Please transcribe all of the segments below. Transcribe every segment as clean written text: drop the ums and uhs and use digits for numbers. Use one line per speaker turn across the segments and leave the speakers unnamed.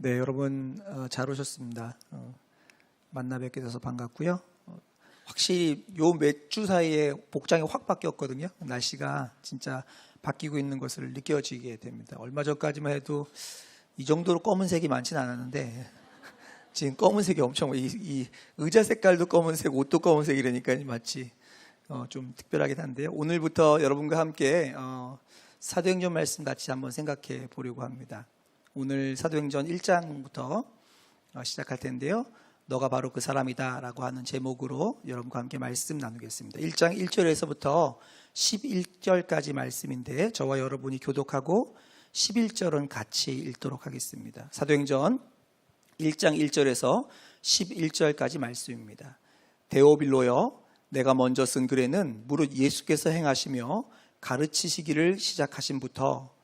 네, 여러분 잘 오셨습니다. 만나 뵙게 돼서 반갑고요. 확실히 요 몇 주 사이에 복장이 확 바뀌었거든요. 날씨가 진짜 바뀌고 있는 것을 느껴지게 됩니다. 얼마 전까지만 해도 이 정도로 검은색이 많지는 않았는데 지금 검은색이 엄청 이 의자 색깔도 검은색, 옷도 검은색 이러니까 마치 좀 특별하긴 한데요. 오늘부터 여러분과 함께 사도행전 말씀 같이 한번 생각해 보려고 합니다. 오늘 사도행전 1장부터 시작할 텐데요. 너가 바로 그 사람이다 라고 하는 제목으로 여러분과 함께 말씀 나누겠습니다. 1장 1절에서부터 11절까지 말씀인데 저와 여러분이 교독하고 11절은 같이 읽도록 하겠습니다. 사도행전 1장 1절에서 11절까지 말씀입니다. 데오빌로여, 내가 먼저 쓴 글에는 무릇 예수께서 행하시며 가르치시기를 시작하신부터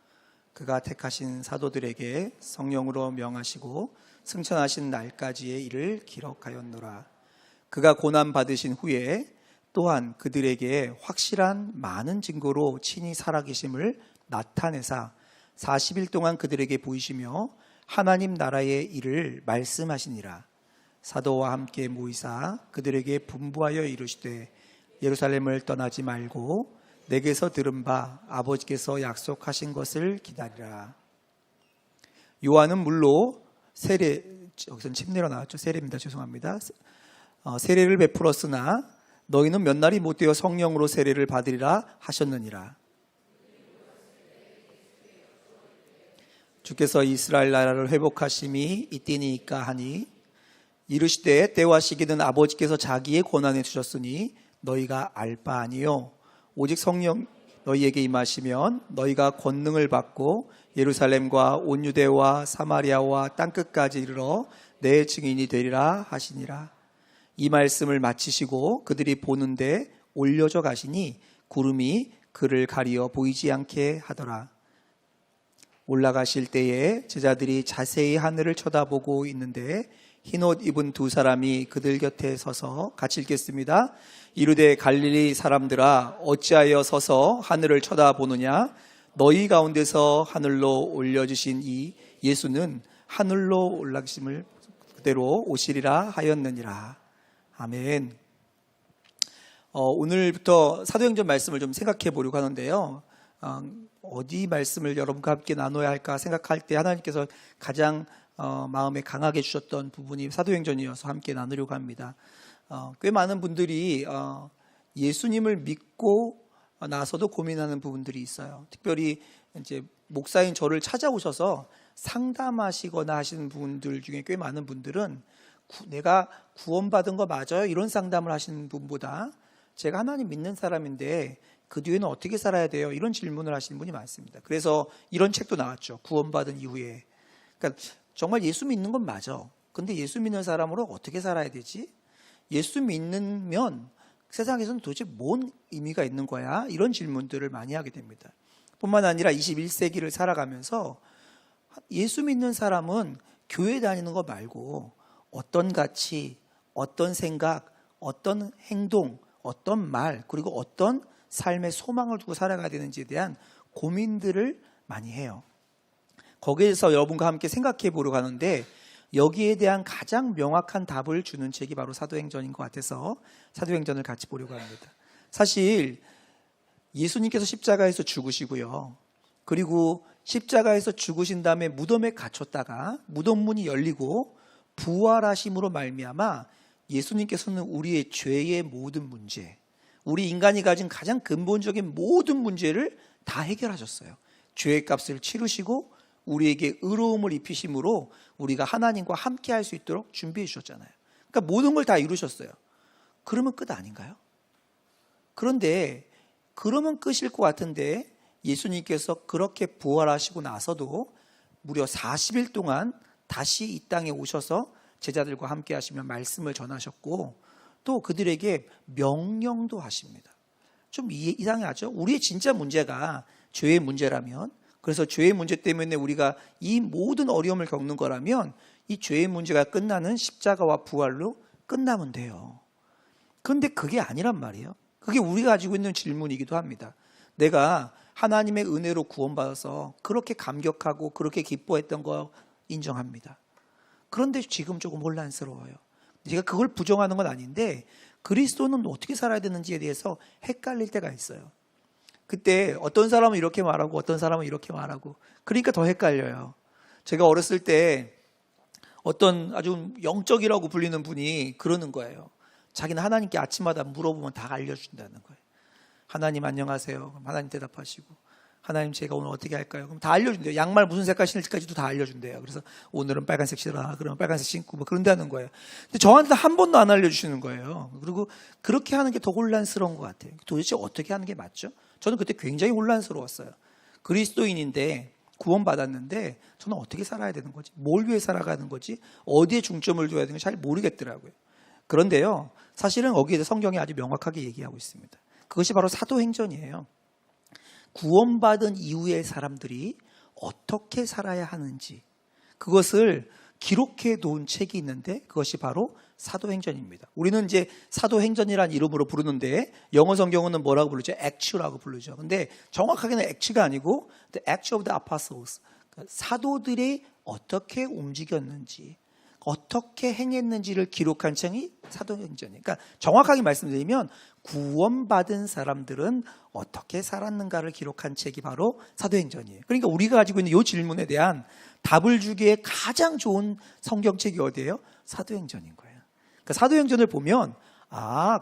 그가 택하신 사도들에게 성령으로 명하시고 승천하신 날까지의 일을 기록하였노라. 그가 고난 받으신 후에 또한 그들에게 확실한 많은 증거로 친히 살아계심을 나타내사 40일 동안 그들에게 보이시며 하나님 나라의 일을 말씀하시니라. 사도와 함께 모이사 그들에게 분부하여 이르시되 예루살렘을 떠나지 말고 내게서 들은 바 아버지께서 약속하신 것을 기다리라. 요한은 물로 세례, 여기서는 침례로 나왔죠. 세례입니다. 죄송합니다. 세례를 베풀었으나 너희는 몇 날이 못 되어 성령으로 세례를 받으리라 하셨느니라. 주께서 이스라엘 나라를 회복하심이 이때니까 하니 이르시되 때와 시기는 아버지께서 자기의 권한에 주셨으니 너희가 알 바 아니요 오직 성령 너희에게 임하시면 너희가 권능을 받고 예루살렘과 온 유대와 사마리아와 땅끝까지 이르러 내 증인이 되리라 하시니라. 이 말씀을 마치시고 그들이 보는데 올려져 가시니 구름이 그를 가리어 보이지 않게 하더라. 올라가실 때에 제자들이 자세히 하늘을 쳐다보고 있는데 흰옷 입은 두 사람이 그들 곁에 서서 같이 읽겠습니다. 이르되 갈릴리 사람들아 어찌하여 서서 하늘을 쳐다보느냐. 너희 가운데서 하늘로 올려주신 이 예수는 하늘로 올라가심을 그대로 오시리라 하였느니라. 아멘. 오늘부터 사도행전 말씀을 좀 생각해 보려고 하는데요. 어디 말씀을 여러분과 함께 나눠야 할까 생각할 때 하나님께서 가장 마음에 강하게 주셨던 부분이 사도행전이어서 함께 나누려고 합니다. 꽤 많은 분들이 예수님을 믿고 나서도 고민하는 부분들이 있어요. 특별히 이제 목사인 저를 찾아오셔서 상담하시거나 하시는 분들 중에 꽤 많은 분들은 내가 구원받은 거 맞아요? 이런 상담을 하시는 분보다 제가 하나님 믿는 사람인데 그 뒤에는 어떻게 살아야 돼요? 이런 질문을 하시는 분이 많습니다. 그래서 이런 책도 나왔죠. 구원받은 이후에. 그러니까 정말 예수 믿는 건 맞아. 근데 예수 믿는 사람으로 어떻게 살아야 되지? 예수 믿으면 세상에서는 도대체 뭔 의미가 있는 거야? 이런 질문들을 많이 하게 됩니다. 뿐만 아니라 21세기를 살아가면서 예수 믿는 사람은 교회 다니는 거 말고 어떤 가치, 어떤 생각, 어떤 행동, 어떤 말, 그리고 어떤 삶의 소망을 두고 살아가야 되는지에 대한 고민들을 많이 해요. 거기에서 여러분과 함께 생각해 보려고 하는데 여기에 대한 가장 명확한 답을 주는 책이 바로 사도행전인 것 같아서 사도행전을 같이 보려고 합니다. 사실 예수님께서 십자가에서 죽으시고요. 그리고 십자가에서 죽으신 다음에 무덤에 갇혔다가 무덤 문이 열리고 부활하심으로 말미암아 예수님께서는 우리의 죄의 모든 문제, 우리 인간이 가진 가장 근본적인 모든 문제를 다 해결하셨어요. 죄의 값을 치르시고 우리에게 의로움을 입히심으로 우리가 하나님과 함께 할 수 있도록 준비해 주셨잖아요. 그러니까 모든 걸 다 이루셨어요. 그러면 끝 아닌가요? 그런데 그러면 끝일 것 같은데 예수님께서 그렇게 부활하시고 나서도 무려 40일 동안 다시 이 땅에 오셔서 제자들과 함께 하시며 말씀을 전하셨고 또 그들에게 명령도 하십니다. 좀 이상하죠? 우리의 진짜 문제가 죄의 문제라면, 그래서 죄의 문제 때문에 우리가 이 모든 어려움을 겪는 거라면 이 죄의 문제가 끝나는 십자가와 부활로 끝나면 돼요. 그런데 그게 아니란 말이에요. 그게 우리가 가지고 있는 질문이기도 합니다. 내가 하나님의 은혜로 구원받아서 그렇게 감격하고 그렇게 기뻐했던 거 인정합니다. 그런데 지금 조금 혼란스러워요. 제가 그걸 부정하는 건 아닌데 그리스도는 어떻게 살아야 되는지에 대해서 헷갈릴 때가 있어요. 그때 어떤 사람은 이렇게 말하고 어떤 사람은 이렇게 말하고 그러니까 더 헷갈려요. 제가 어렸을 때 어떤 아주 영적이라고 불리는 분이 그러는 거예요. 자기는 하나님께 아침마다 물어보면 다 알려준다는 거예요. 하나님 안녕하세요. 그럼 하나님 대답하시고 하나님 제가 오늘 어떻게 할까요? 그럼 다 알려준대요. 양말 무슨 색깔 신을지까지도 다 알려준대요. 그래서 오늘은 빨간색 신어라. 그러면 빨간색 신고 뭐 그런다는 거예요. 근데 저한테 한 번도 안 알려주시는 거예요. 그리고 그렇게 하는 게 더 혼란스러운 것 같아요. 도대체 어떻게 하는 게 맞죠? 저는 그때 굉장히 혼란스러웠어요. 그리스도인인데 구원받았는데 저는 어떻게 살아야 되는 거지? 뭘 위해 살아가는 거지? 어디에 중점을 둬야 되는지 잘 모르겠더라고요. 그런데요, 사실은 거기에 대해서 성경이 아주 명확하게 얘기하고 있습니다. 그것이 바로 사도행전이에요. 구원받은 이후의 사람들이 어떻게 살아야 하는지 그것을 기록해 놓은 책이 있는데 그것이 바로 사도행전입니다. 우리는 이제 사도행전이라는 이름으로 부르는데 영어 성경은 뭐라고 부르죠? Acts라고 부르죠. 근데 정확하게는 Acts가 아니고 The Acts of the Apostles. 사도들이 어떻게 움직였는지 어떻게 행했는지를 기록한 책이 사도행전이에요. 그러니까 정확하게 말씀드리면 구원받은 사람들은 어떻게 살았는가를 기록한 책이 바로 사도행전이에요. 그러니까 우리가 가지고 있는 이 질문에 대한 답을 주기에 가장 좋은 성경책이 어디예요? 사도행전인 거예요. 그러니까 사도행전을 보면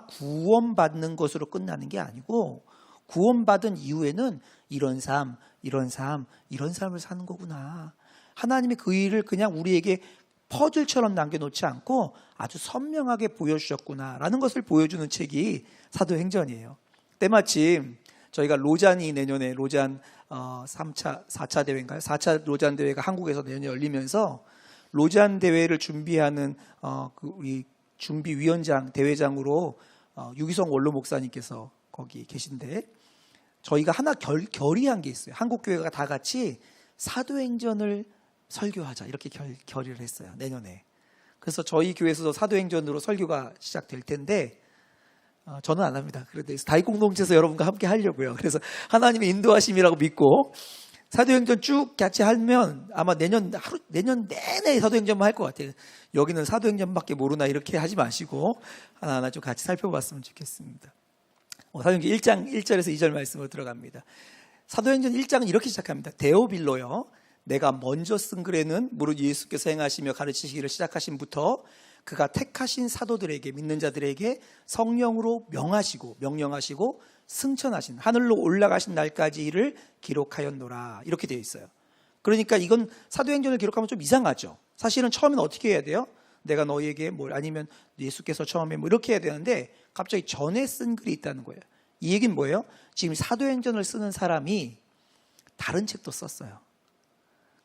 구원받는 것으로 끝나는 게 아니고 구원받은 이후에는 이런 삶, 이런 삶을 사는 거구나. 하나님이 그 일을 그냥 우리에게 퍼즐처럼 남겨놓지 않고 아주 선명하게 보여주셨구나라는 것을 보여주는 책이 사도행전이에요. 때마침 저희가 로잔이 내년에 로잔 4차 대회인가요? 4차 로잔 대회가 한국에서 내년에 열리면서 로잔 대회를 준비하는 우리 준비위원장, 대회장으로 유기성 원로 목사님께서 거기 계신데 저희가 하나 결의한 게 있어요. 한국교회가 다 같이 사도행전을 설교하자 이렇게 결의를 했어요. 내년에. 그래서 저희 교회에서도 사도행전으로 설교가 시작될 텐데 저는 안 합니다. 그래도 다윗공동체에서 여러분과 함께 하려고요. 그래서 하나님의 인도하심이라고 믿고 사도행전 쭉 같이 하면 아마 내년 내내 사도행전만 할 것 같아요. 여기는 사도행전밖에 모르나 이렇게 하지 마시고 하나하나 좀 같이 살펴봤으면 좋겠습니다. 사도행전 1장 1절에서 2절 말씀으로 들어갑니다. 사도행전 1장은 이렇게 시작합니다. 데오빌로요. 내가 먼저 쓴 글에는 무릇 예수께서 행하시며 가르치시기를 시작하신부터 그가 택하신 사도들에게 믿는 자들에게 성령으로 명령하시고 승천하신 하늘로 올라가신 날까지 이를 기록하였노라 이렇게 되어 있어요. 그러니까 이건 사도행전을 기록하면 좀 이상하죠. 사실은 처음에는 어떻게 해야 돼요? 내가 너희에게 아니면 예수께서 처음에 이렇게 해야 되는데 갑자기 전에 쓴 글이 있다는 거예요. 이 얘기는 뭐예요? 지금 사도행전을 쓰는 사람이 다른 책도 썼어요.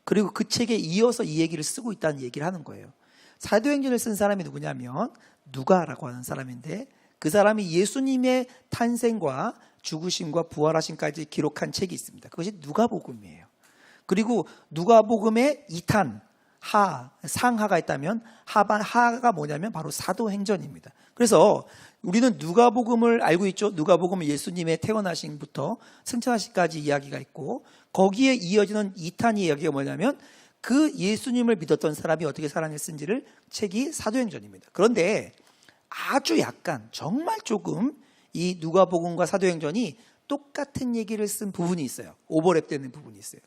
그리고 그 책에 이어서 이 얘기를 쓰고 있다는 얘기를 하는 거예요. 사도행전을 쓴 사람이 누구냐면 누가라고 하는 사람인데 그 사람이 예수님의 탄생과 죽으심과 부활하심까지 기록한 책이 있습니다. 그것이 누가복음이에요. 그리고 누가복음의 2탄, 상하가 있다면 하가 뭐냐면 바로 사도행전입니다. 그래서 우리는 누가복음을 알고 있죠. 누가복음은 예수님의 태어나심부터 승천하심까지 이야기가 있고 거기에 이어지는 2탄 이야기가 뭐냐면 그 예수님을 믿었던 사람이 어떻게 살아냈는지를 책이 사도행전입니다. 그런데 아주 약간 정말 조금 이 누가복음과 사도행전이 똑같은 얘기를 쓴 부분이 있어요. 오버랩되는 부분이 있어요.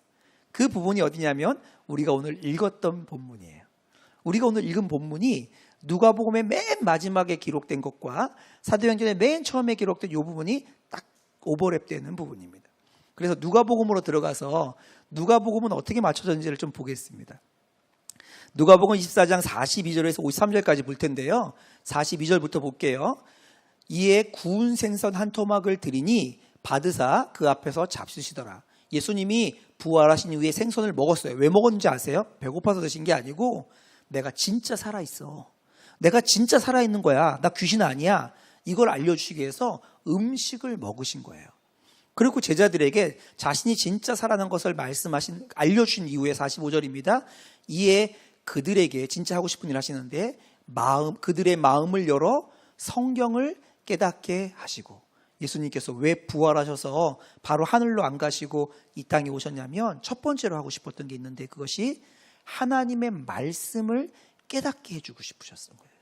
그 부분이 어디냐면 우리가 오늘 읽었던 본문이에요. 우리가 오늘 읽은 본문이 누가복음의 맨 마지막에 기록된 것과 사도행전의 맨 처음에 기록된 이 부분이 딱 오버랩되는 부분입니다. 그래서 누가복음으로 들어가서 누가복음은 어떻게 맞춰졌는지를 좀 보겠습니다. 누가복음 24장 42절에서 53절까지 볼 텐데요. 42절부터 볼게요. 이에 구운 생선 한 토막을 드리니 받으사 그 앞에서 잡수시더라. 예수님이 부활하신 이후에 생선을 먹었어요. 왜 먹었는지 아세요? 배고파서 드신 게 아니고 내가 진짜 살아있어. 내가 진짜 살아있는 거야. 나 귀신 아니야. 이걸 알려주시기 위해서 음식을 먹으신 거예요. 그리고 제자들에게 자신이 진짜 살아난 것을 알려주신 이후에 45절입니다. 이에 그들에게 진짜 하고 싶은 일 하시는데 그들의 마음을 열어 성경을 깨닫게 하시고 예수님께서 왜 부활하셔서 바로 하늘로 안 가시고 이 땅에 오셨냐면 첫 번째로 하고 싶었던 게 있는데 그것이 하나님의 말씀을 깨닫게 해주고 싶으셨던 거예요.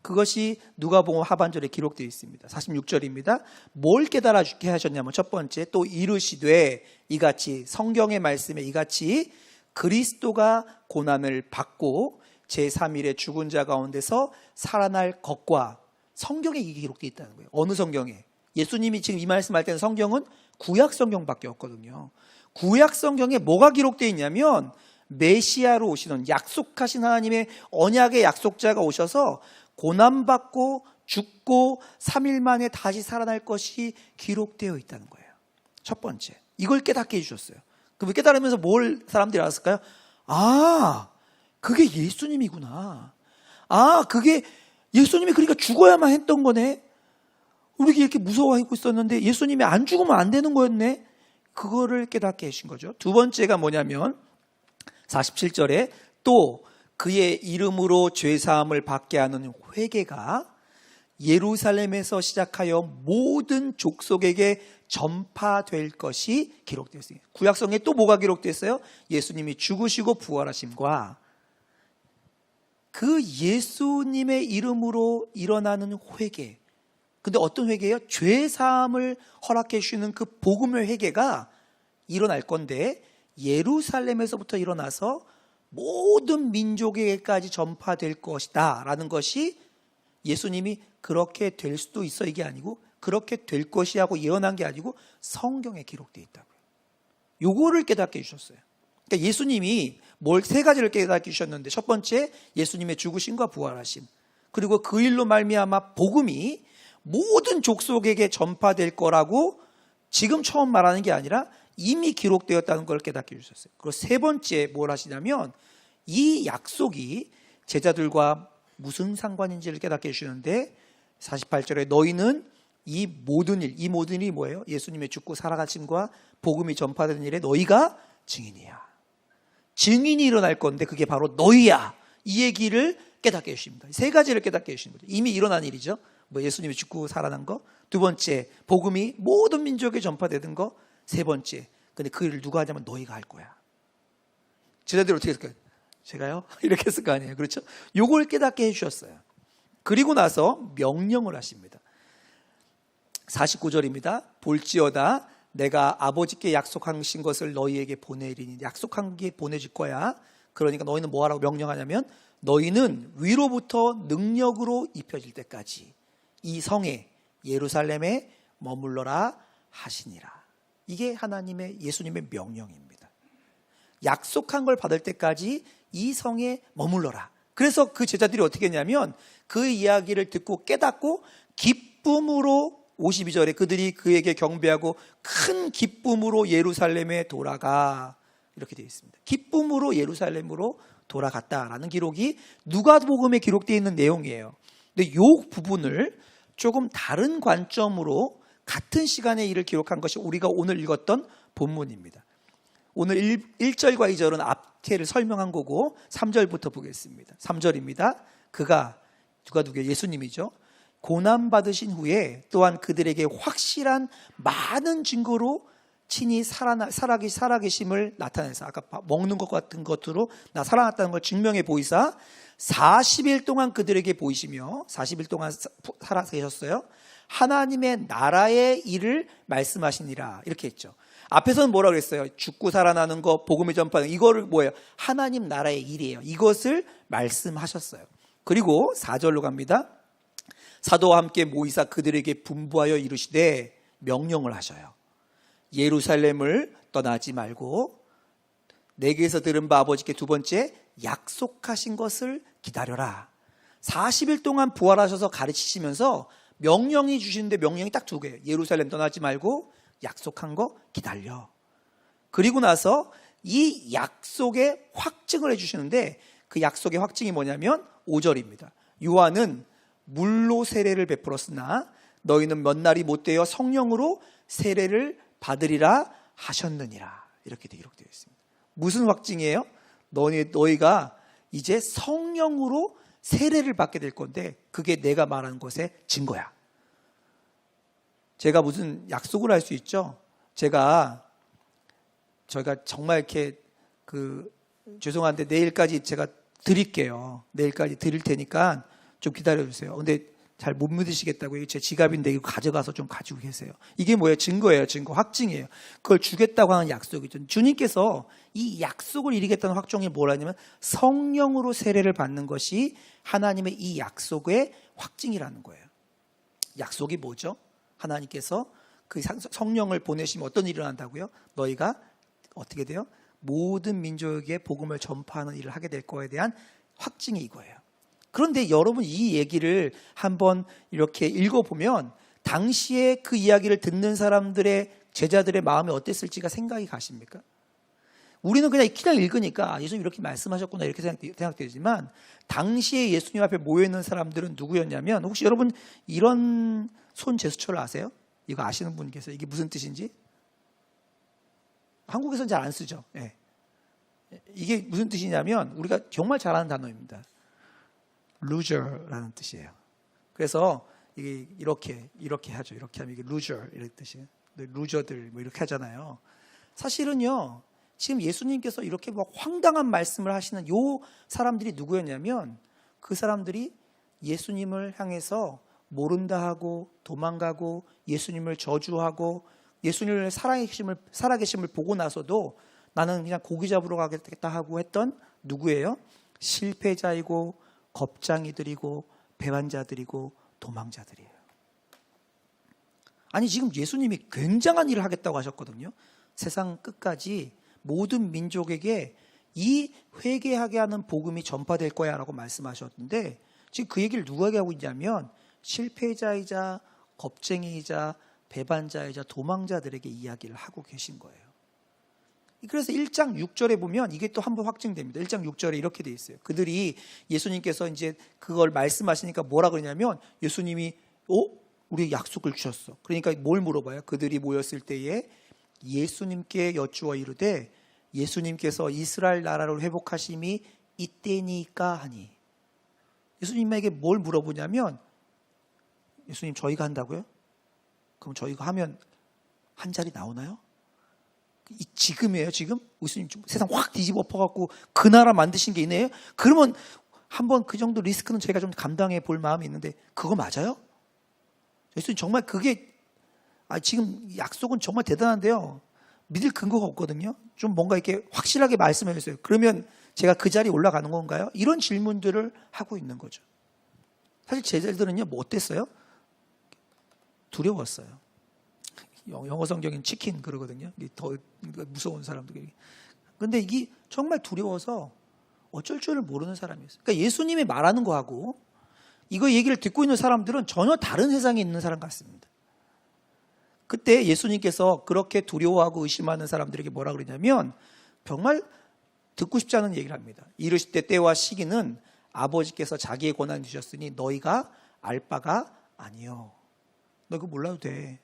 그것이 누가복음 하반절에 기록되어 있습니다. 46절입니다. 뭘 깨달아주게 하셨냐면 첫 번째, 또 이르시되 이같이, 성경의 말씀에 이같이 그리스도가 고난을 받고 제3일에 죽은 자 가운데서 살아날 것과, 성경에 이게 기록되어 있다는 거예요. 어느 성경에? 예수님이 지금 이 말씀할 때는 성경은 구약 성경밖에 없거든요. 구약 성경에 뭐가 기록되어 있냐면 메시아로 오시는, 약속하신 하나님의 언약의 약속자가 오셔서 고난받고 죽고 3일 만에 다시 살아날 것이 기록되어 있다는 거예요. 첫 번째, 이걸 깨닫게 해주셨어요. 그럼 깨달으면서 뭘 사람들이 알았을까요? 아, 그게 예수님이구나. 아, 그게 예수님이 그러니까 죽어야만 했던 거네. 우리가 이렇게 무서워하고 있었는데 예수님이 안 죽으면 안 되는 거였네. 그거를 깨닫게 해주신 거죠. 두 번째가 뭐냐면 47절에 또 그의 이름으로 죄사함을 받게 하는 회개가 예루살렘에서 시작하여 모든 족속에게 전파될 것이 기록되어 있습니다. 구약성에 또 뭐가 기록되어 있어요? 예수님이 죽으시고 부활하심과 그 예수님의 이름으로 일어나는 회개. 근데 어떤 회개예요? 죄사함을 허락해 주시는 그 복음의 회개가 일어날 건데 예루살렘에서부터 일어나서 모든 민족에게까지 전파될 것이다 라는 것이, 예수님이 그렇게 될 수도 있어 이게 아니고 그렇게 될 것이 하고 예언한 게 아니고 성경에 기록되어 있다고요. 요거를 깨닫게 해주셨어요. 그러니까 예수님이 세 가지를 깨닫게 해주셨는데, 첫 번째 예수님의 죽으심과 부활하심, 그리고 그 일로 말미암아 복음이 모든 족속에게 전파될 거라고 지금 처음 말하는 게 아니라 이미 기록되었다는 걸 깨닫게 해주셨어요. 그리고 세 번째 뭘 하시냐면 이 약속이 제자들과 무슨 상관인지를 깨닫게 해주시는데 48절에 너희는 이 모든 일이 뭐예요? 예수님의 죽고 살아가심과 복음이 전파되는 일에 너희가 증인이야. 증인이 일어날 건데 그게 바로 너희야. 이 얘기를 깨닫게 해주십니다. 세 가지를 깨닫게 해주시는 거죠. 이미 일어난 일이죠. 예수님이 죽고 살아난 거. 두 번째, 복음이 모든 민족에 전파되는 거. 세 번째, 근데 그 일을 누가 하냐면 너희가 할 거야. 제자들이 어떻게 했을까요? 제가요? 이렇게 했을 거 아니에요. 그렇죠? 요걸 깨닫게 해주셨어요. 그리고 나서 명령을 하십니다. 49절입니다. 볼지어다 내가 아버지께 약속하신 것을 너희에게 보내리니, 약속한 게 보내질 거야. 그러니까 너희는 뭐 하라고 명령하냐면 너희는 위로부터 능력으로 입혀질 때까지 이 성에 예루살렘에 머물러라 하시니라. 이게 하나님의, 예수님의 명령입니다. 약속한 걸 받을 때까지 이 성에 머물러라. 그래서 그 제자들이 어떻게 했냐면 그 이야기를 듣고 깨닫고 기쁨으로, 52절에 그들이 그에게 경배하고 큰 기쁨으로 예루살렘에 돌아가, 이렇게 되어 있습니다. 기쁨으로 예루살렘으로 돌아갔다라는 기록이 누가복음에 기록되어 있는 내용이에요. 근데 이 부분을 조금 다른 관점으로 같은 시간의 일을 기록한 것이 우리가 오늘 읽었던 본문입니다. 오늘 1절과 2절은 앞태를 설명한 거고 3절부터 보겠습니다. 3절입니다. 그가, 누구예요? 예수님이죠. 고난받으신 후에 또한 그들에게 확실한 많은 증거로 친히 살아계심을 나타내서, 아까 먹는 것 같은 것으로 나 살아났다는 걸 증명해 보이사 40일 동안 그들에게 보이시며, 40일 동안 살아 계셨어요. 하나님의 나라의 일을 말씀하시니라, 이렇게 했죠. 앞에서는 뭐라고 그랬어요? 죽고 살아나는 거, 복음의 전파는, 이거를 뭐예요? 하나님 나라의 일이에요. 이것을 말씀하셨어요. 그리고 4절로 갑니다. 사도와 함께 모이사 그들에게 분부하여 이르시되, 명령을 하셔요. 예루살렘을 떠나지 말고 내게서 들은 바 아버지께, 두 번째, 약속하신 것을 기다려라. 40일 동안 부활하셔서 가르치시면서 명령이 주시는데 명령이 딱 두 개예요. 예루살렘 떠나지 말고 약속한 거 기다려. 그리고 나서 이 약속의 확증을 해주시는데 그 약속의 확증이 뭐냐면 5절입니다. 요한은 물로 세례를 베풀었으나 너희는 몇 날이 못되어 성령으로 세례를 받으리라 하셨느니라. 이렇게 기록되어 있습니다. 무슨 확증이에요? 너희가 이제 성령으로 세례를 받게 될 건데 그게 내가 말하는 것의 증거야. 제가 무슨 약속을 할 수 있죠? 저희가 정말 이렇게 죄송한데 내일까지 제가 드릴게요. 내일까지 드릴 테니까 좀 기다려주세요. 근데 잘 못 믿으시겠다고 이게 제 지갑인데 이거 가져가서 좀 가지고 계세요. 이게 뭐예요? 증거예요. 증거. 확증이에요. 그걸 주겠다고 하는 약속이죠. 주님께서 이 약속을 이루겠다는 확정이 뭐라냐면 성령으로 세례를 받는 것이 하나님의 이 약속의 확증이라는 거예요. 약속이 뭐죠? 하나님께서 그 성령을 보내시면 어떤 일이 일어난다고요? 너희가 어떻게 돼요? 모든 민족에게 복음을 전파하는 일을 하게 될 거에 대한 확증이 이거예요. 그런데 여러분 이 얘기를 한번 이렇게 읽어보면 당시에 그 이야기를 듣는 사람들의 제자들의 마음이 어땠을지가 생각이 가십니까? 우리는 그냥 읽으니까 예수님 이렇게 말씀하셨구나 이렇게 생각되지만 당시에 예수님 앞에 모여있는 사람들은 누구였냐면 혹시 여러분 이런 손 제스처를 아세요? 이거 아시는 분 계세요? 이게 무슨 뜻인지? 한국에서는 잘 안 쓰죠. 네. 이게 무슨 뜻이냐면 우리가 정말 잘 아는 단어입니다. loser라는 뜻이에요. 그래서 이게 이렇게 하죠. 이렇게 하면 이게 loser 이런 뜻이에요. 루저들 뭐 이렇게 하잖아요. 사실은요. 지금 예수님께서 이렇게 막 황당한 말씀을 하시는 요 사람들이 누구였냐면 그 사람들이 예수님을 향해서 모른다 하고 도망가고 예수님을 저주하고 예수님을 살아계심을 보고 나서도 나는 그냥 고기 잡으러 가겠다 하고 했던 누구예요? 실패자이고 겁장이들이고 배반자들이고 도망자들이에요. 아니 지금 예수님이 굉장한 일을 하겠다고 하셨거든요. 세상 끝까지 모든 민족에게 이 회개하게 하는 복음이 전파될 거야 라고 말씀하셨는데 지금 그 얘기를 누구에게 하고 있냐면 실패자이자 겁쟁이이자 배반자이자 도망자들에게 이야기를 하고 계신 거예요. 그래서 1장 6절에 보면 이게 또 한번 확증됩니다. 1장 6절에 이렇게 돼 있어요. 그들이 예수님께서 이제 그걸 말씀하시니까 뭐라 그러냐면 예수님이 우리 약속을 주셨어. 그러니까 뭘 물어봐요? 그들이 모였을 때에 예수님께 여쭈어 이르되 예수님께서 이스라엘 나라를 회복하심이 이때니까 하니 예수님에게 뭘 물어보냐면 예수님 저희가 한다고요? 그럼 저희가 하면 한 자리 나오나요? 지금이에요 지금? 예수님 세상 확 뒤집어 엎어갖고 그 나라 만드신 게 있네요? 그러면 한번 그 정도 리스크는 저희가 좀 감당해 볼 마음이 있는데 그거 맞아요? 예수님 정말 그게 지금 약속은 정말 대단한데요 믿을 근거가 없거든요. 좀 뭔가 이렇게 확실하게 말씀해 주세요. 그러면 제가 그 자리에 올라가는 건가요? 이런 질문들을 하고 있는 거죠. 사실 제자들은요 뭐 어땠어요? 두려웠어요. 영어 성경엔 치킨 그러거든요. 더 무서운 사람들. 그런데 이게 정말 두려워서 어쩔 줄을 모르는 사람이었어요. 그러니까 예수님이 말하는 거하고 이거 얘기를 듣고 있는 사람들은 전혀 다른 세상에 있는 사람 같습니다. 그때 예수님께서 그렇게 두려워하고 의심하는 사람들에게 뭐라 그러냐면 정말 듣고 싶지 않은 얘기를 합니다. 이르실 때 때와 시기는 아버지께서 자기의 권한을 주셨으니 너희가 알 바가 아니요. 너 그거 몰라도 돼.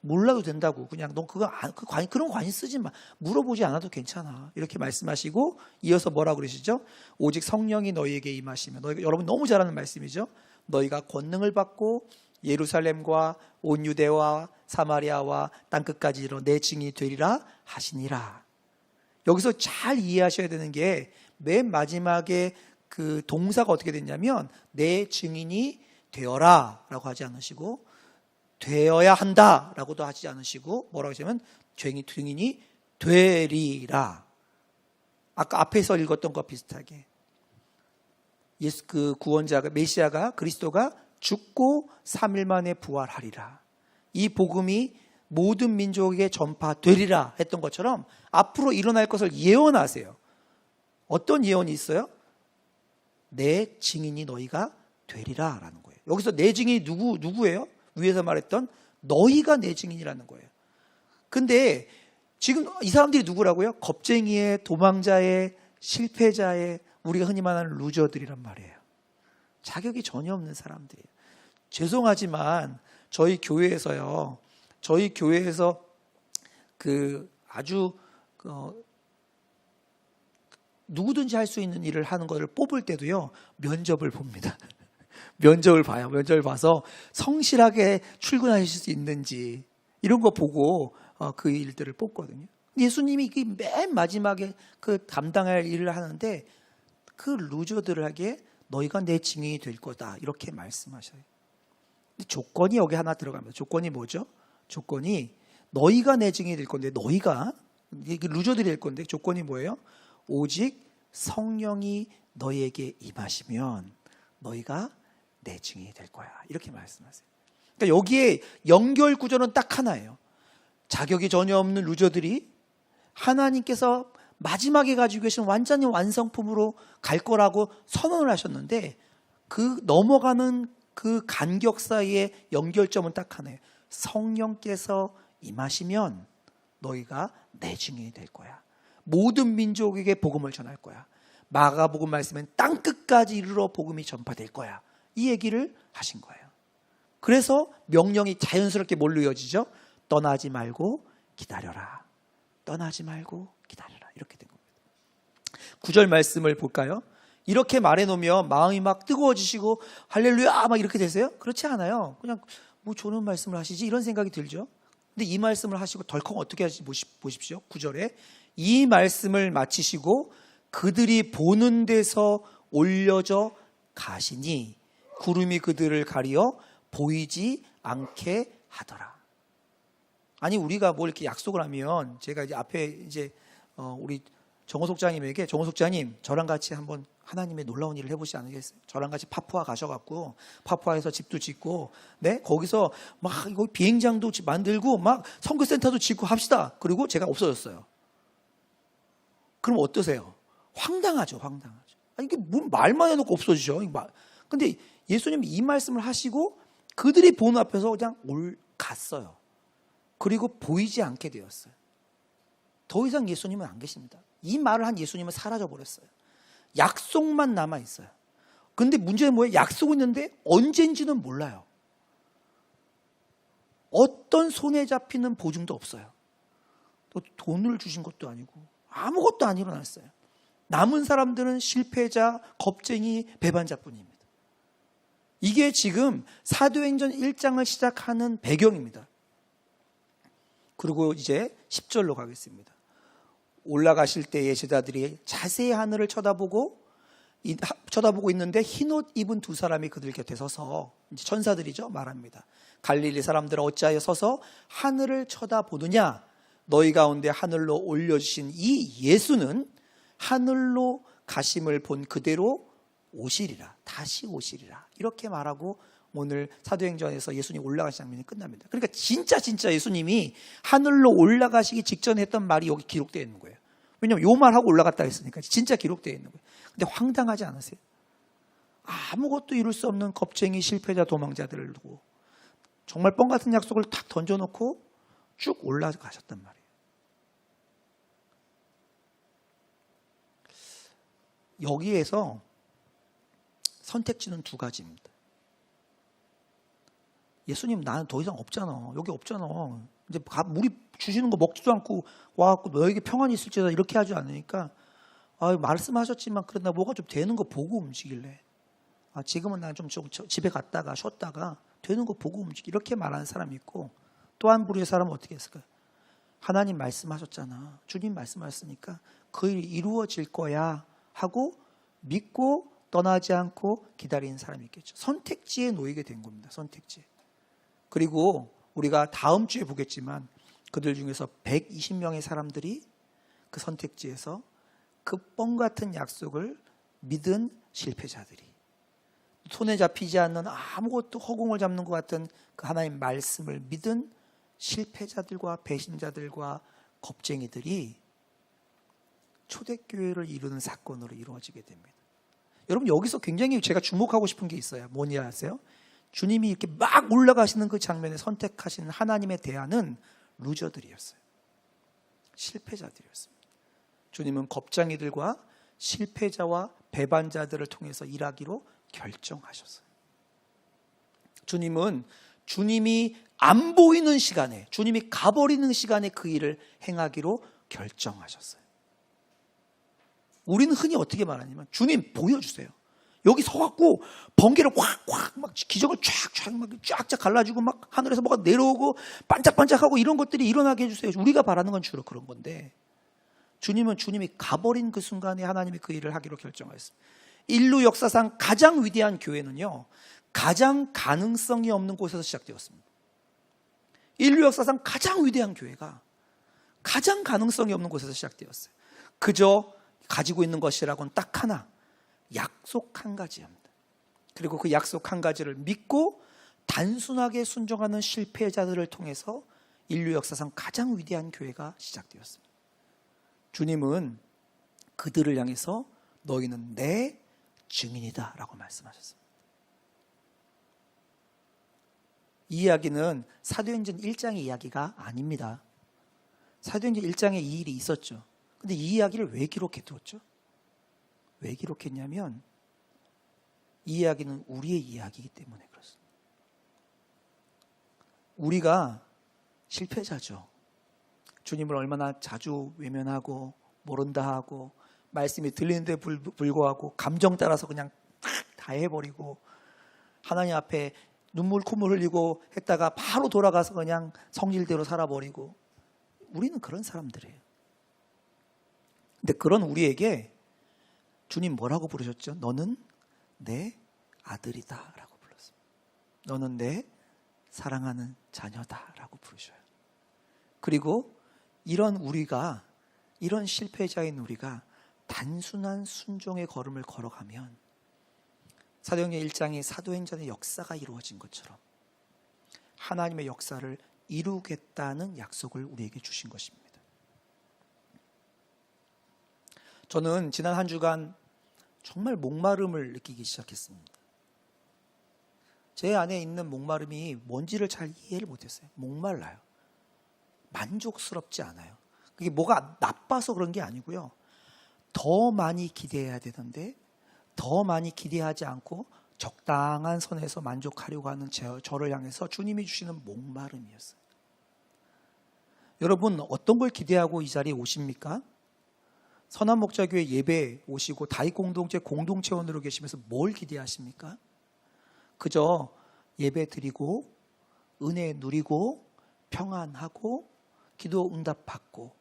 몰라도 된다고. 그냥 너 그런 관심 쓰지 마. 물어보지 않아도 괜찮아. 이렇게 말씀하시고 이어서 뭐라 그러시죠? 오직 성령이 너희에게 임하시면 여러분 너무 잘 아는 말씀이죠. 너희가 권능을 받고 예루살렘과 온 유대와 사마리아와 땅끝까지 이르러 내 증인이 되리라 하시니라. 여기서 잘 이해하셔야 되는 게 맨 마지막에 그 동사가 어떻게 됐냐면 내 증인이 되어라 라고 하지 않으시고 되어야 한다 라고도 하지 않으시고 뭐라고 하시냐면 증인이 되리라. 아까 앞에서 읽었던 것과 비슷하게 예수 그 구원자가 메시아가 그리스도가 죽고 3일 만에 부활하리라. 이 복음이 모든 민족에게 전파되리라 했던 것처럼 앞으로 일어날 것을 예언하세요. 어떤 예언이 있어요? 내 증인이 너희가 되리라 라는 거예요. 여기서 내 증인이 누구예요? 위에서 말했던 너희가 내 증인이라는 거예요. 근데 지금 이 사람들이 누구라고요? 겁쟁이의, 도망자의, 실패자의, 우리가 흔히 말하는 루저들이란 말이에요. 자격이 전혀 없는 사람들이에요. 죄송하지만 저희 교회에서 그 아주 누구든지 할 수 있는 일을 하는 것을 뽑을 때도요 면접을 봅니다. 면접을 봐요. 면접을 봐서 성실하게 출근하실 수 있는지 이런 거 보고 그 일들을 뽑거든요. 예수님이 맨 마지막에 그 감당할 일을 하는데 그 루저들에게 너희가 내 증인이 될 거다. 이렇게 말씀하셔요. 근데 조건이 여기 하나 들어갑니다. 조건이 뭐죠? 조건이 너희가 내 증인이 될 건데, 너희가 루저들이 될 건데, 조건이 뭐예요? 오직 성령이 너희에게 임하시면 너희가 내 증인이 될 거야. 이렇게 말씀하세요. 그러니까 여기에 연결 구조는 딱 하나예요. 자격이 전혀 없는 루저들이 하나님께서 마지막에 가지고 계신 완전히 완성품으로 갈 거라고 선언을 하셨는데, 그 넘어가는 그 간격 사이의 연결점은 딱 하나예요. 성령께서 임하시면 너희가 내 증인이 될 거야. 모든 민족에게 복음을 전할 거야. 마가복음 말씀엔 땅 끝까지 이르러 복음이 전파될 거야. 이 얘기를 하신 거예요. 그래서 명령이 자연스럽게 뭘로 이어지죠? 떠나지 말고 기다려라. 떠나지 말고 기다려라. 이렇게 된 겁니다. 9절 말씀을 볼까요? 이렇게 말해놓으면 마음이 막 뜨거워지시고 할렐루야 막 이렇게 되세요? 그렇지 않아요. 그냥 뭐 좋은 말씀을 하시지 이런 생각이 들죠. 근데 이 말씀을 하시고 덜컹 어떻게 하시지 보십시오. 9절에 이 말씀을 마치시고 그들이 보는 데서 올려져 가시니 구름이 그들을 가리어 보이지 않게 하더라. 아니 우리가 뭐 이렇게 약속을 하면, 제가 이제 앞에 이제 우리 정호 속장님에게, 정호 속장님 저랑 같이 한번 하나님의 놀라운 일을 해보시지 않으겠어요? 저랑 같이 파푸아 가셔갖고 파푸아에서 집도 짓고, 네 거기서 막 이거 비행장도 만들고 막 선교센터도 짓고 합시다. 그리고 제가 없어졌어요. 그럼 어떠세요? 황당하죠, 황당하죠. 아니 이게 뭐 말만 해놓고 없어지죠. 근데 예수님이 이 말씀을 하시고 그들이 보는 앞에서 그냥 갔어요. 그리고 보이지 않게 되었어요. 더 이상 예수님은 안 계십니다. 이 말을 한 예수님은 사라져 버렸어요. 약속만 남아 있어요. 근데 문제는 뭐예요? 약속은 있는데 언젠지는 몰라요. 어떤 손에 잡히는 보증도 없어요. 또 돈을 주신 것도 아니고 아무것도 안 일어났어요. 남은 사람들은 실패자, 겁쟁이, 배반자뿐입니다. 이게 지금 사도행전 1장을 시작하는 배경입니다. 그리고 이제 10절로 가겠습니다. 올라가실 때에 제자들이 자세히 하늘을 쳐다보고 있는데 흰옷 입은 두 사람이 그들 곁에 서서, 이제 천사들이죠, 말합니다. 갈릴리 사람들아 어찌하여 서서 하늘을 쳐다보느냐? 너희 가운데 하늘로 올려주신 이 예수는 하늘로 가심을 본 그대로 오시리라. 다시 오시리라. 이렇게 말하고 오늘 사도행전에서 예수님 올라가신 장면이 끝납니다. 그러니까 진짜 예수님이 하늘로 올라가시기 직전에 했던 말이 여기 기록되어 있는 거예요. 왜냐하면 요 말하고 올라갔다 했으니까 진짜 기록되어 있는 거예요. 근데 황당하지 않으세요? 아무것도 이룰 수 없는 겁쟁이, 실패자, 도망자들을 두고 정말 뻥 같은 약속을 탁 던져놓고 쭉 올라가셨단 말이에요. 여기에서 선택지는 두 가지입니다. 예수님 나는 더 이상 없잖아. 여기 없잖아. 이제 우리 주시는 거 먹지도 않고 와갖고 너에게 평안이 있을지다 이렇게 하지 않으니까, 말씀하셨지만 그러나 뭐가 좀 되는 거 보고 움직일래. 지금은 난 좀 집에 갔다가 쉬었다가 되는 거 보고 이렇게 말하는 사람이 있고, 또 한 부류의 사람은 어떻게 했을까요? 하나님 말씀하셨잖아. 주님 말씀하셨으니까 그 일이 이루어질 거야 하고 믿고 떠나지 않고 기다리는 사람이 있겠죠. 선택지에 놓이게 된 겁니다. 선택지에. 그리고 우리가 다음 주에 보겠지만 그들 중에서 120명의 사람들이 그 선택지에서 그 뻥 같은 약속을 믿은 실패자들이, 손에 잡히지 않는 아무것도 허공을 잡는 것 같은 그 하나님의 말씀을 믿은 실패자들과 배신자들과 겁쟁이들이 초대교회를 이루는 사건으로 이루어지게 됩니다. 여러분 여기서 굉장히 제가 주목하고 싶은 게 있어요. 뭐냐 아세요? 주님이 이렇게 막 올라가시는 그 장면에 선택하시는 하나님의 대안은 루저들이었어요. 실패자들이었습니다. 주님은 겁쟁이들과 실패자와 배반자들을 통해서 일하기로 결정하셨어요. 주님은 주님이 안 보이는 시간에, 주님이 가버리는 시간에 그 일을 행하기로 결정하셨어요. 우리는 흔히 어떻게 말하냐면 주님 보여주세요. 여기 서갖고 번개를 확 막 기적을 쫙쫙 갈라주고 막 하늘에서 뭐가 내려오고 반짝반짝하고 이런 것들이 일어나게 해주세요. 우리가 바라는 건 주로 그런 건데, 주님이 가버린 그 순간에 하나님이 그 일을 하기로 결정하였습니다. 인류 역사상 가장 위대한 교회는요, 가장 가능성이 없는 곳에서 시작되었습니다. 인류 역사상 가장 위대한 교회가 가장 가능성이 없는 곳에서 시작되었어요. 그저 가지고 있는 것이라고는 딱 하나, 약속 한 가지입니다. 그리고 그 약속 한 가지를 믿고 단순하게 순종하는 실패자들을 통해서 인류 역사상 가장 위대한 교회가 시작되었습니다. 주님은 그들을 향해서 너희는 내 증인이다 라고 말씀하셨습니다. 이 이야기는 사도행전 1장의 이야기가 아닙니다. 사도행전 1장에 이 일이 있었죠. 근데 이 이야기를 왜 기록해두었죠? 왜 기록했냐면 이 이야기는 우리의 이야기이기 때문에 그렇습니다. 우리가 실패자죠. 주님을 얼마나 자주 외면하고 모른다 하고 말씀이 들리는데 불구하고 감정 따라서 그냥 다 해버리고 하나님 앞에 눈물 콧물 흘리고 했다가 바로 돌아가서 그냥 성질대로 살아버리고 우리는 그런 사람들이에요. 근데 그런 우리에게 주님 뭐라고 부르셨죠? 너는 내 아들이다 라고 불렀어요. 너는 내 사랑하는 자녀다 라고 부르셔요. 그리고 이런 우리가, 이런 실패자인 우리가 단순한 순종의 걸음을 걸어가면 사도행전 1장의 사도행전의 역사가 이루어진 것처럼 하나님의 역사를 이루겠다는 약속을 우리에게 주신 것입니다. 저는 지난 한 주간 정말 목마름을 느끼기 시작했습니다. 제 안에 있는 목마름이 뭔지를 잘 이해를 못했어요. 목말라요. 만족스럽지 않아요. 그게 뭐가 나빠서 그런 게 아니고요. 더 많이 기대해야 되는데 더 많이 기대하지 않고 적당한 선에서 만족하려고 하는 저를 향해서 주님이 주시는 목마름이었어요. 여러분 어떤 걸 기대하고 이 자리에 오십니까? 선한목자교회 예배 오시고 다윗공동체 공동체원으로 계시면서 뭘 기대하십니까? 그저 예배 드리고 은혜 누리고 평안하고 기도 응답받고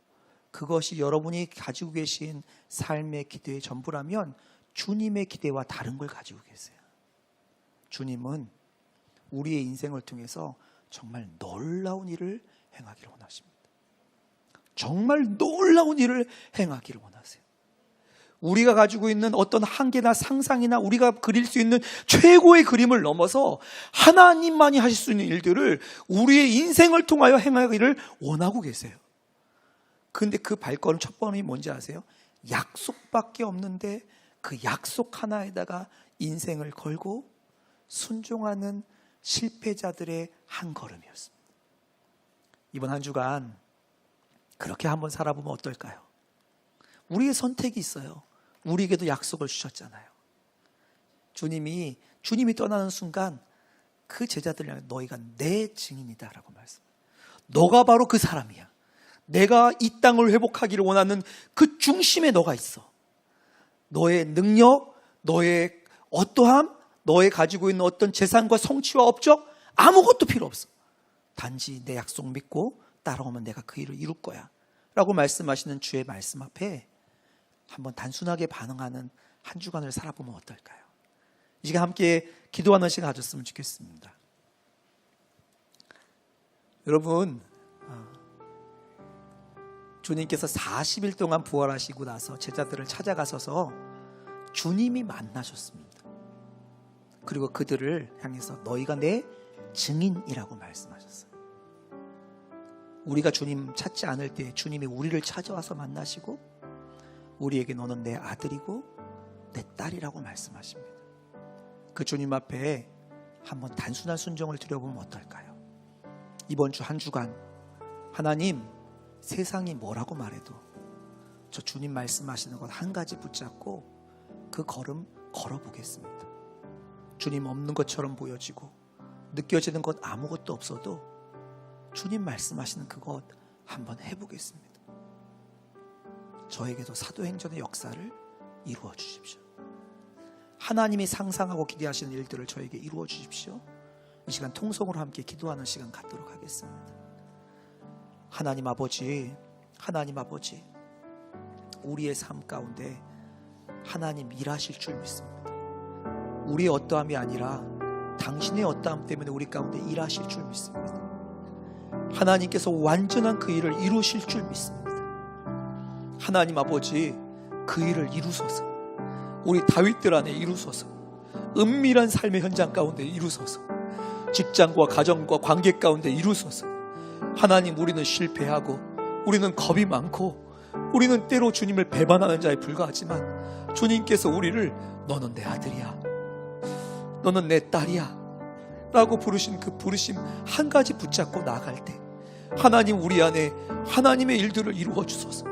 그것이 여러분이 가지고 계신 삶의 기대의 전부라면 주님의 기대와 다른 걸 가지고 계세요. 주님은 우리의 인생을 통해서 정말 놀라운 일을 행하기를 원하십니다. 정말 놀라운 일을 행하기를 원하세요. 우리가 가지고 있는 어떤 한계나 상상이나 우리가 그릴 수 있는 최고의 그림을 넘어서 하나님만이 하실 수 있는 일들을 우리의 인생을 통하여 행하기를 원하고 계세요. 그런데 그 발걸음 첫 번이 뭔지 아세요? 약속밖에 없는데 그 약속 하나에다가 인생을 걸고 순종하는 실패자들의 한 걸음이었습니다. 이번 한 주간 그렇게 한번 살아보면 어떨까요? 우리의 선택이 있어요. 우리에게도 약속을 주셨잖아요. 주님이 떠나는 순간 그 제자들을 향해 너희가 내 증인이다 라고 말씀해요. 너가 바로 그 사람이야. 내가 이 땅을 회복하기를 원하는 그 중심에 너가 있어. 너의 능력, 너의 어떠함, 너의 가지고 있는 어떤 재산과 성취와 업적 아무것도 필요 없어. 단지 내 약속 믿고 따라오면 내가 그 일을 이룰 거야 라고 말씀하시는 주의 말씀 앞에 한번 단순하게 반응하는 한 주간을 살아보면 어떨까요? 이 시간 함께 기도하는 시간 가졌으면 좋겠습니다. 여러분, 주님께서 40일 동안 부활하시고 나서 제자들을 찾아가셔서 주님이 만나셨습니다. 그리고 그들을 향해서 너희가 내 증인이라고 말씀하셨어요. 우리가 주님 찾지 않을 때 주님이 우리를 찾아와서 만나시고 우리에게 너는 내 아들이고 내 딸이라고 말씀하십니다. 그 주님 앞에 한번 단순한 순종을 드려보면 어떨까요? 이번 주 한 주간 하나님, 세상이 뭐라고 말해도 저 주님 말씀하시는 것 한 가지 붙잡고 그 걸음 걸어보겠습니다. 주님 없는 것처럼 보여지고 느껴지는 것 아무것도 없어도 주님 말씀하시는 그것 한번 해보겠습니다. 저에게도 사도행전의 역사를 이루어 주십시오. 하나님이 상상하고 기대하시는 일들을 저에게 이루어 주십시오. 이 시간 통성으로 함께 기도하는 시간 갖도록 하겠습니다. 하나님 아버지, 우리의 삶 가운데 하나님 일하실 줄 믿습니다. 우리의 어떠함이 아니라 당신의 어떠함 때문에 우리 가운데 일하실 줄 믿습니다. 하나님께서 완전한 그 일을 이루실 줄 믿습니다. 하나님 아버지, 그 일을 이루소서. 우리 다윗들 안에 이루소서. 은밀한 삶의 현장 가운데 이루소서. 직장과 가정과 관계 가운데 이루소서. 하나님, 우리는 실패하고 우리는 겁이 많고 우리는 때로 주님을 배반하는 자에 불과하지만 주님께서 우리를 너는 내 아들이야, 너는 내 딸이야 라고 부르신 그 부르심 한 가지 붙잡고 나아갈 때 하나님, 우리 안에 하나님의 일들을 이루어 주소서.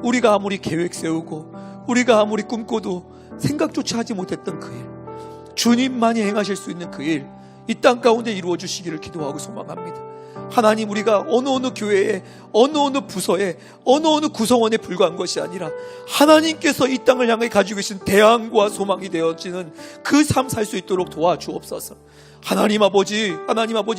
우리가 아무리 계획 세우고 우리가 아무리 꿈꿔도 생각조차 하지 못했던 그 일, 주님만이 행하실 수 있는 그 일, 이 땅 가운데 이루어 주시기를 기도하고 소망합니다. 하나님, 우리가 어느 교회에 어느 부서에 어느 구성원에 불과한 것이 아니라 하나님께서 이 땅을 향해 가지고 계신 대안과 소망이 되어지는 그 삶 살 수 있도록 도와주옵소서. 하나님 아버지,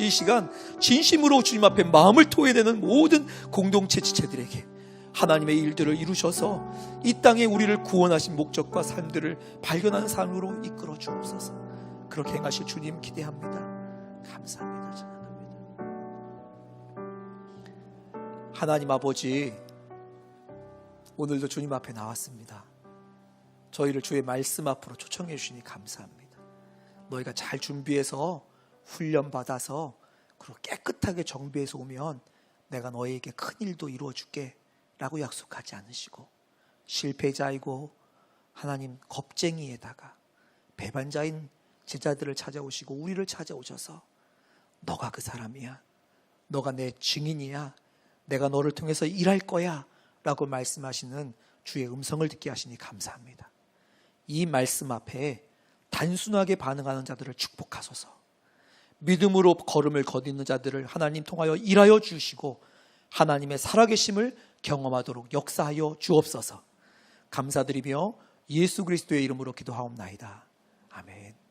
이 시간 진심으로 주님 앞에 마음을 토해내는 모든 공동체 지체들에게 하나님의 일들을 이루셔서 이 땅에 우리를 구원하신 목적과 삶들을 발견하는 삶으로 이끌어 주옵소서. 그렇게 행하실 주님 기대합니다. 감사합니다. 찬양합니다. 하나님 아버지, 오늘도 주님 앞에 나왔습니다. 저희를 주의 말씀 앞으로 초청해 주시니 감사합니다. 너희가 잘 준비해서 훈련받아서 그리고 깨끗하게 정비해서 오면 내가 너희에게 큰 일도 이루어 줄게 라고 약속하지 않으시고, 실패자이고 하나님 겁쟁이에다가 배반자인 제자들을 찾아오시고 우리를 찾아오셔서 너가 그 사람이야, 너가 내 증인이야, 내가 너를 통해서 일할 거야 라고 말씀하시는 주의 음성을 듣게 하시니 감사합니다. 이 말씀 앞에 단순하게 반응하는 자들을 축복하소서. 믿음으로 걸음을 걷는 자들을 하나님 통하여 일하여 주시고 하나님의 살아계심을 경험하도록 역사하여 주옵소서. 감사드리며 예수 그리스도의 이름으로 기도하옵나이다. 아멘.